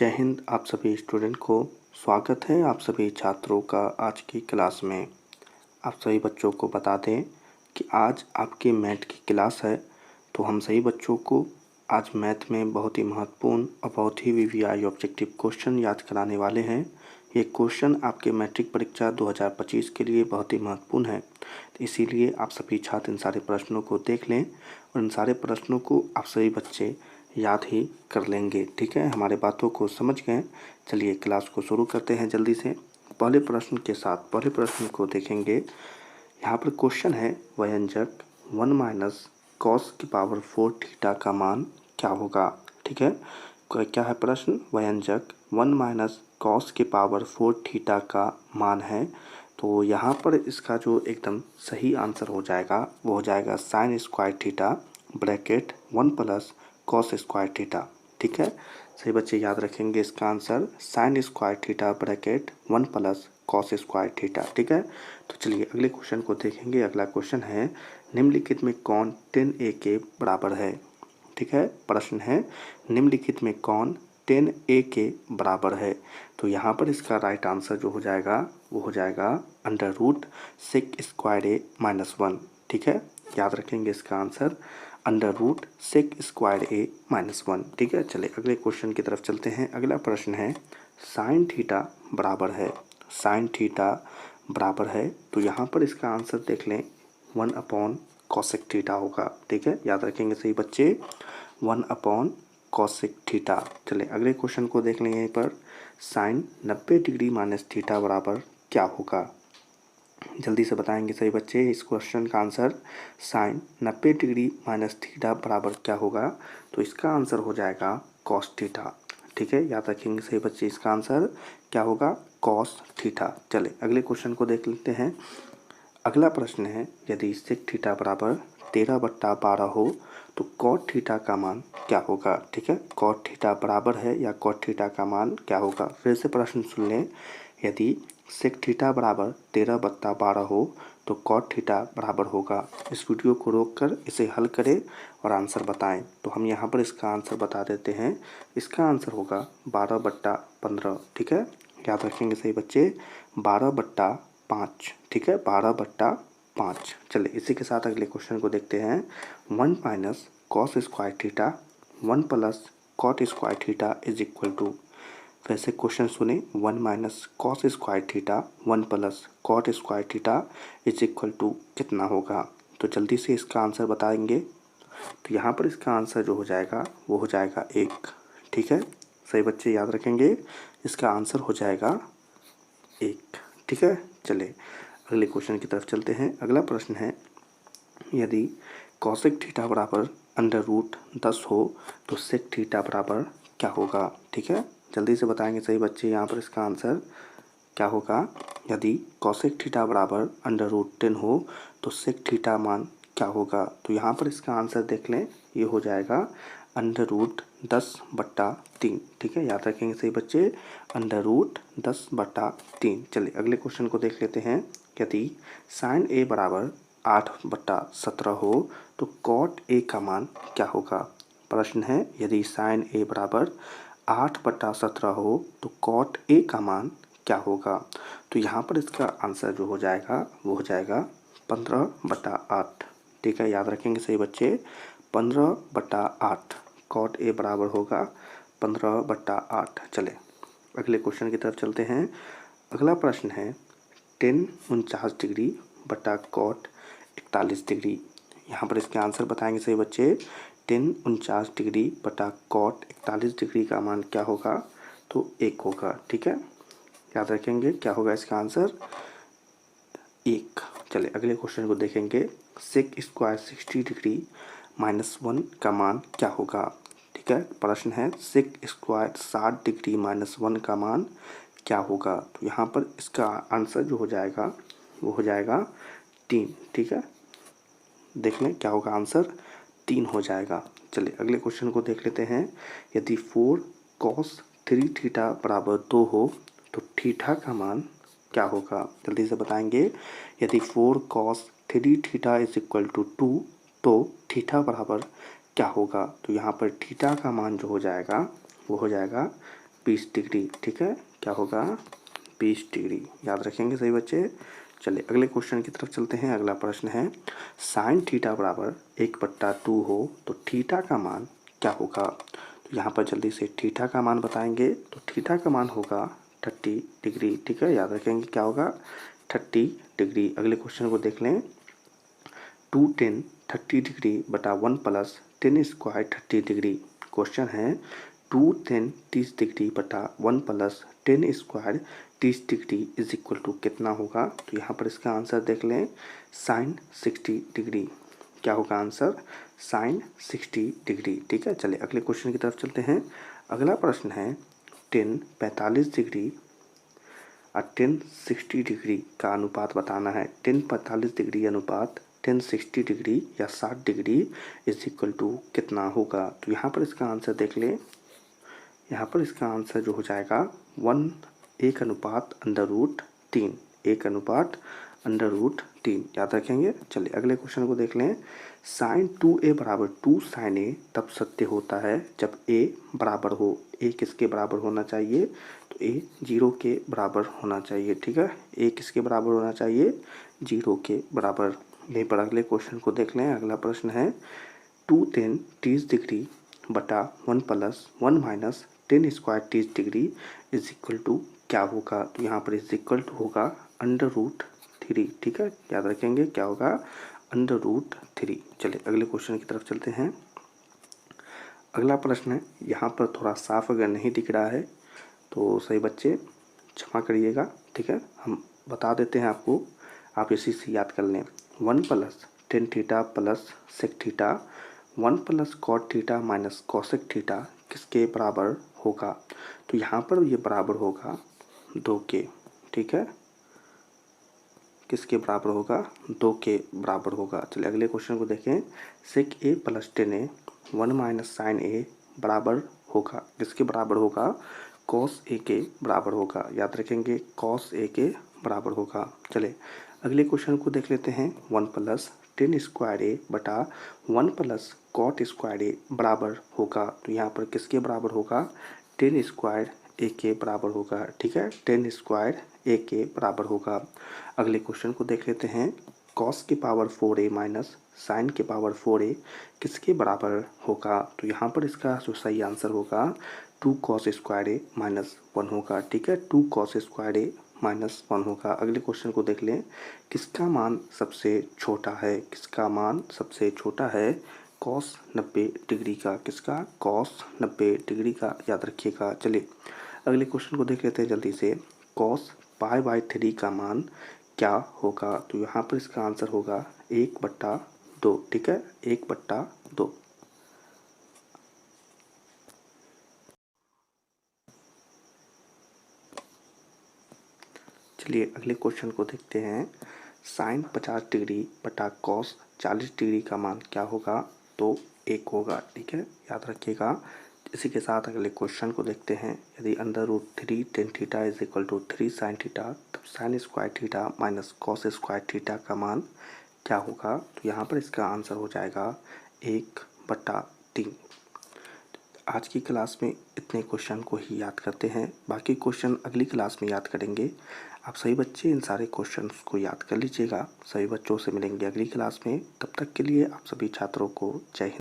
जय हिंद। आप सभी स्टूडेंट को स्वागत है आप सभी छात्रों का आज की क्लास में। आप सभी बच्चों को बता दें कि आज आपकी मैथ की क्लास है, तो हम सभी बच्चों को आज मैथ में बहुत ही महत्वपूर्ण और बहुत ही वीवीआई ऑब्जेक्टिव क्वेश्चन याद कराने वाले हैं। ये क्वेश्चन आपके मैट्रिक परीक्षा 2025 के लिए बहुत ही महत्वपूर्ण है, तो इसीलिए आप सभी छात्र इन सारे प्रश्नों को देख लें और इन सारे प्रश्नों को आप सभी बच्चे याद ही कर लेंगे। ठीक है, हमारे बातों को समझ गए। चलिए क्लास को शुरू करते हैं जल्दी से। पहले प्रश्न के साथ पहले प्रश्न को देखेंगे। यहाँ पर क्वेश्चन है व्यंजक 1 माइनस कॉस की पावर 4 थीटा का मान क्या होगा। ठीक है, क्या है प्रश्न? व्यंजक 1 माइनस कॉस की पावर 4 थीटा का मान है। तो यहाँ पर इसका जो एकदम सही आंसर हो जाएगा वो हो जाएगा sign square theta bracket 1 plus cos square theta. ठीक है, सही बच्चे याद रखेंगे इसका answer sine square theta bracket 1 plus cos square theta. ठीक है, तो चलिए अगले क्वेश्चन को देखेंगे। अगला क्वेश्चन है निम्नलिखित में कौन 10a के बराबर है। ठीक है, प्रश्न है निम्नलिखित में कौन 10a के बराबर है। तो यहाँ पर इसका राइट आंसर जो हो जाएगा वो हो जाएगा under root sec square a minus 1। ठीक है, याद रखेंगे इसका answer under root sec square a minus 1। ठीक है, चले अगले क्वेश्चन की तरफ चलते हैं। अगला प्रश्न है साइन थीटा बराबर है, साइन थीटा बराबर है। तो यहाँ पर इसका आंसर देख लें 1 अपॉन कॉसेक थीटा होगा। ठीक है, याद रखेंगे सही बच्चे 1 अपॉन कॉसेक थीटा। चले अगले क्वेश्चन को देख लें। यहीं पर साइन 90 डिग्री माइनस थीटा बराबर क्या होगा। जल्दी से बताएंगे सही बच्चे इस क्वेश्चन का answer sine 90 degree minus theta बराबर क्या होगा। तो इसका आंसर हो जाएगा कॉस थीटा। ठीक है, याद रखेंगे सही बच्चे इसका आंसर क्या होगा, कॉस थीटा। चले अगले क्वेश्चन को देख लेते हैं। अगला प्रश्न है यदि सेक थीटा बराबर 13/12 हो तो कॉट थीटा का मान क्या होगा। ठीक है, कॉट थीटा बराबर है या कॉट थीटा का मान क्या होगा। फिर से प्रश्न सुन लें। यदि सेक थीटा बराबर 13/12 हो तो कॉट थीटा बराबर होगा। इस वीडियो को रोककर इसे हल करें और आंसर बताएं। तो हम यहाँ पर इसका आंसर बता देते हैं। इसका आंसर होगा 12/15। ठीक है, याद रखेंगे सही बच्चे 12/5। ठीक है, 12/5। चलिए इसी के साथ अगले क्वेश्चन को देखते हैं। 1 minus cos square theta 1 plus cot square theta is equal to. वैसे क्वेश्चन सुने 1 minus cos square theta 1 plus cot square theta is equal to कितना होगा। तो जल्दी से इसका आंसर बताएंगे। तो यहाँ पर इसका आंसर जो हो जाएगा वो हो जाएगा 1। ठीक है, सही बच्चे याद रखेंगे इसका आंसर हो जाएगा 1। ठीक है, चले अगले क्वेश्चन की तरफ चलते हैं। अगला प्रश्न है यदि कॉसेक थीटा बराबर अंडर रूट 10 हो तो सेक थीटा बराबर क्या होगा। ठीक है, जल्दी से बताएंगे सही बच्चे यहाँ पर इसका आंसर क्या होगा। यदि कॉसेक थीटा बराबर अंडर रूट 10 हो तो सेक थीटा मान क्या होगा। तो यहाँ पर इसका आंसर देख लें, ये हो जाएगा अंडर रूट 10/3। ठीक है, याद रखेंगे सही बच्चे अंडर रूट 10/3। चलिए अगले क्वेश्चन को देख लेते हैं। यदि साइन ए बराबर 8/17 हो तो कॉट ए का मान क्या होगा। प्रश्न है यदि साइन ए बराबर 8/17 हो तो कॉट ए का मान क्या होगा। तो यहाँ पर इसका आंसर जो हो जाएगा वो हो जाएगा 15/8। ठीक है, याद रखेंगे सही बच्चे 15/8। कॉट ए बराबर होगा 15/8। चले अगले क्वेश्चन की तरफ चलते हैं। अगला प्रश्न है 10 49 डिग्री बटा कॉट 41 डिग्री। यहाँ पर इसके आंसर बताएंगे सही बच्चे 10 49 डिग्री बटा कॉट 41 डिग्री का मान क्या होगा। तो 1 होगा। ठीक है, याद रखेंगे क्या होगा इसका आंसर 1। चलिए अगले क्वेश्चन को देखेंगे। सेक स्क्वायर 60 डिग्री माइनस 1 का मान क्या होगा। ठीक है, प्रश्न है सेक स्क्वायर 60 डिग्री माइनस 1 का मान क्या होगा। तो यहाँ पर इसका आंसर जो हो जाएगा वो हो जाएगा 3। ठीक है, देख लें क्या होगा आंसर 3 हो जाएगा। चलिए अगले क्वेश्चन को देख लेते हैं। यदि 4 कॉस 3 थीटा बराबर 2 हो तो थीटा का मान क्या होगा। जल्दी से बताएंगे। यदि 4 cos 3 theta is equal to 2 तो थीटा बराबर क्या होगा। तो यहाँ पर थीटा का मान जो हो जाएगा वो हो जाएगा 20 डिग्री, ठीक है, क्या होगा 20 डिग्री, याद रखेंगे सही बच्चे। चलिए अगले क्वेश्चन की तरफ चलते हैं। अगला प्रश्न है साइन थीटा बराबर 1/2 हो तो थीटा का मान क्या होगा। तो यहाँ पर जल्दी से थीटा का मान बताएंगे। तो थीटा का मान होगा 30 डिग्री, ठीक है, याद रखेंगे क्या होगा 30 डिग्री। अगले क्वेश्चन को देख लें। 2 10 30 डिग्री बटा 1 प्लस 10 स्क्वायर 30 डिग्री। क्वेश्चन है 2 10 30 डिग्री बटा 1 plus 10 square 30 degree is equal to कितना होगा। तो यहाँ पर इसका आंसर देख लें साइन 60 डिग्री, क्या होगा आंसर साइन 60 डिग्री, ठीक है। चलिए अगले क्वेश्चन की तरफ चलते हैं। अगला प्रश्न है 10 45 डिग्री और 10 60 डिग्री का अनुपात बताना है। 10 45 डिग्री अनुपात 10 60 डिग्री या 60 डिग्री इज इक्वल टू कितना होगा। तो यहाँ पर इसका आंसर देख लें। यहाँ पर इसका आंसर जो हो जाएगा 1:3, 1:3, याद रखेंगे। चलिए अगले क्वेश्चन को देख लें। साइन 2a बराबर 2 साइन a तब सत्य होता है जब a बराबर हो। a किसके बराबर होना चाहिए। तो a 0 के बराबर होना चाहिए, ठीक है। a किसके बराबर होना चाहिए 0 के बराबर। यहीं पर अगले क्वेश्चन को देख लें। अगला प्रश्न है 2 10 30 डिग्री बटा 1 plus 1 minus 10 square 30 degree is equal to क्या होगा। तो यहाँ पर इज इक्वल टू होगा √3, ठीक है, याद रखेंगे क्या होगा √3। चलिए अगले क्वेश्चन की तरफ चलते हैं। अगला प्रश्न है, यहाँ पर थोड़ा साफ अगर नहीं दिख रहा है तो सही बच्चे क्षमा करिएगा, ठीक है, हम बता देते हैं आपको, आप इसी से याद कर लें। 1 plus 10 theta plus sec theta 1 plus cot theta minus cosec theta किसके बराबर होगा। तो यहाँ पर ये बराबर होगा 2 के, ठीक है, किसके बराबर होगा 2 के बराबर होगा। चलिए अगले क्वेश्चन को देखें। Sec a plus 10a 1 minus sine a बराबर होगा किसके बराबर होगा कॉस a के बराबर होगा, याद रखेंगे कॉस a के बराबर होगा। चलिए अगले क्वेश्चन को देख लेते हैं। 1 प्लस 10 स्क्वायर a बटा 1 प्लस कॉट स्क्वायर a बराबर होगा। तो यहाँ पर किसके बराबर होगा 10 स्क्वायर a के बराबर होगा, ठीक है, 10 स्क्वायर a के बराबर होगा। अगले क्वेश्चन को देख लेते हैं। कॉस की पावर 4a माइनस साइन के पावर 4a किसके बराबर होगा। तो यहाँ पर इसका जो सही आंसर होगा 2 कॉस स्क्वायर a माइनस 1 होगा, ठीक है, 2 कॉस स्क्वायर a माइनस 1 होगा। अगले क्वेश्चन को देख लें। किसका मान सबसे छोटा है, किसका मान सबसे छोटा है कॉस 90 डिग्री का, किसका कॉस 90 डिग्री का, याद रखिएगा। चलिए अगले क्वेश्चन को देख लेते हैं जल्दी से। कॉस π/3 का मान क्या होगा। तो यहाँ पर इसका आंसर होगा 1/2, ठीक है, 1/2। चलिए अगले क्वेश्चन को देखते हैं। साइन 50 डिग्री बटा कॉस 40 डिग्री का मान क्या होगा। तो 1 होगा, ठीक है, याद रखिएगा। इसी के साथ अगले क्वेश्चन को देखते हैं। यदि √3 tan theta is equal to 3 sine theta तब sine square theta minus cos square theta का मान क्या होगा। तो यहाँ पर इसका आंसर हो जाएगा 1/3। आज की क्लास में इतने क्वेश्चन को ही याद करते हैं, बाकी क्वेश्चन अगली क्लास में याद करेंगे। आप सभी बच्चे इन सारे क्वेश्चंस को याद कर लीजिएगा। सभी बच्चों से मिलेंगे अगली क्लास में, तब तक के लिए आप सभी छात्रों को जय हिंद।